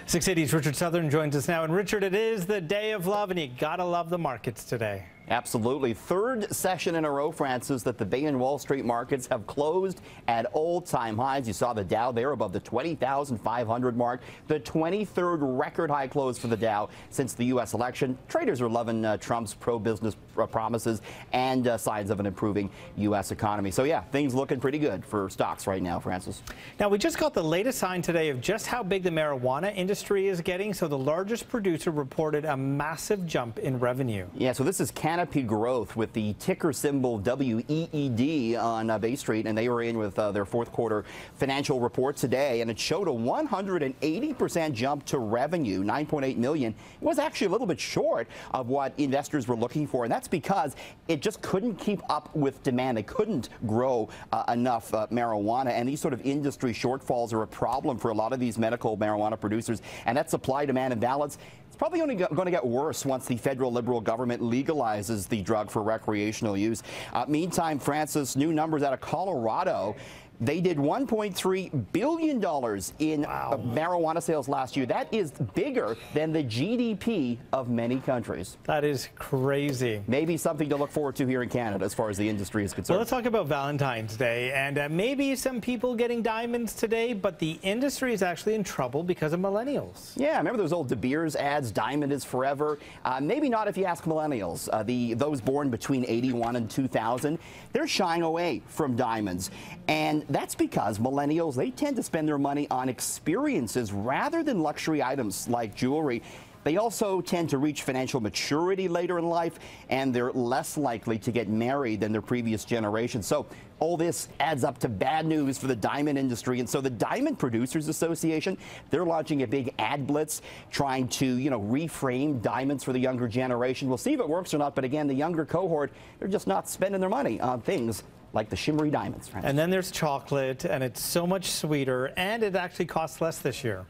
680's Richard Southern joins us now. And Richard, it is the day of love, and you gotta love the markets today. Absolutely. Third session in a row, Francis, that the Bay and Wall Street markets have closed at all-time highs. You saw the Dow there above the 20,500 mark, the 23rd record high close for the Dow since the U.S. election. Traders are loving Trump's pro-business promises and signs of an improving U.S. economy. So, yeah, things looking pretty good for stocks right now, Francis. Now, we just got the latest sign today of just how big the marijuana industry is getting. So the largest producer reported a massive jump in revenue. Yeah, so this is Canopy Growth with the ticker symbol WEED on Bay Street, and they were in with their fourth quarter financial report today, and it showed a 180% jump to revenue, $9.8 million. It was actually a little bit short of what investors were looking for, and that's because it just couldn't keep up with demand. They couldn't grow enough marijuana, and these sort of industry shortfalls are a problem for a lot of these medical marijuana producers, and that supply-demand imbalance, it's probably only going to get worse once the federal Liberal government legalizes the drug for recreational use. Meantime, Francis, new numbers out of Colorado. They did $1.3 billion in marijuana sales last year. That is bigger than the GDP of many countries. That is crazy. Maybe something to look forward to here in Canada as far as the industry is concerned. Well, let's talk about Valentine's Day, and maybe some people getting diamonds today, but the industry is actually in trouble because of millennials. Yeah, remember those old De Beers ads, diamond is forever? Maybe not if you ask millennials. Those born between 81 and 2000, they're shying away from diamonds. And that's because millennials, they tend to spend their money on experiences rather than luxury items like jewelry. They also tend to reach financial maturity later in life, and they're less likely to get married than their previous generation. So all this adds up to bad news for the diamond industry. And so the Diamond Producers Association, they're launching a big ad blitz trying to, reframe diamonds for the younger generation. We'll see if it works or not. But again, the younger cohort, they're just not spending their money on things like the shimmery diamonds, Francis. And then there's chocolate, and it's so much sweeter, and it actually costs less this year.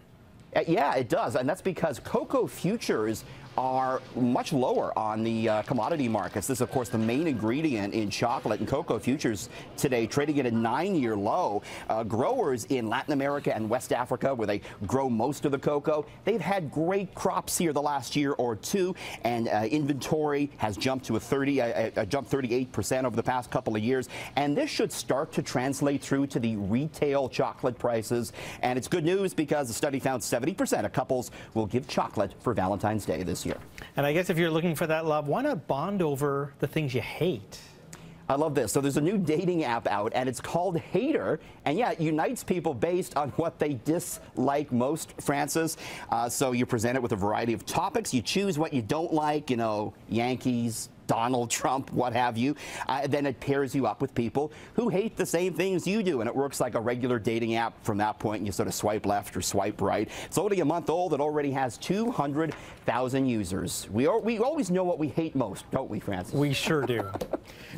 Yeah, it does, and that's because cocoa futures are much lower on the commodity markets. This is, of course, the main ingredient in chocolate, and cocoa futures today trading at a 9-year low. Growers in Latin America and West Africa, where they grow most of the cocoa, they've had great crops here the last year or two, and inventory has jumped to jumped 38% over the past couple of years, and this should start to translate through to the retail chocolate prices. And it's good news because the study found 70% of couples will give chocolate for Valentine's Day this year. And I guess if you're looking for that love, why not bond over the things you hate? I love this. So there's a new dating app out, and it's called Hater. And yeah, it unites people based on what they dislike most, Francis. So you're presented with a variety of topics. You choose what you don't like, Yankees, Donald Trump, what have you. Then it pairs you up with people who hate the same things you do, and it works like a regular dating app from that point, and you sort of swipe left or swipe right. It's only a month old. It already has 200,000 users. We always know what we hate most, don't we, Francis? We sure do.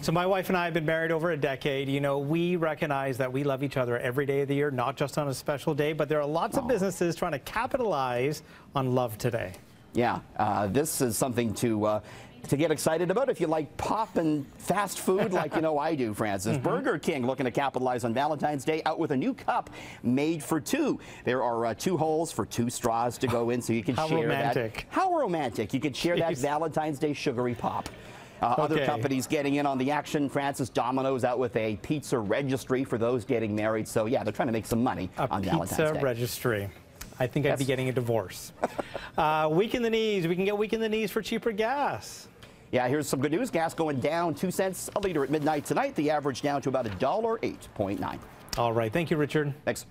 So my wife and I have been married over a decade. We recognize that we love each other every day of the year, not just on a special day, but there are lots of businesses trying to capitalize on love today. Yeah, this is something to get excited about if you like pop and fast food like I do, Francis. Burger King looking to capitalize on Valentine's Day out with a new cup made for two. There are 2 holes for 2 straws to go in, so you can share romantic. that. How romantic. You can share that Valentine's Day sugary pop. Other companies getting in on the action. Francis, Domino's out with a pizza registry for those getting married. So yeah, they're trying to make some money on Valentine's Day. A pizza registry. I think I'd be getting a divorce. Weak in the knees. We can get weak in the knees for cheaper gas. Yeah, here's some good news. Gas going down 2 cents a liter at midnight tonight. The average down to about $1.08.9. All right. Thank you, Richard. Thanks.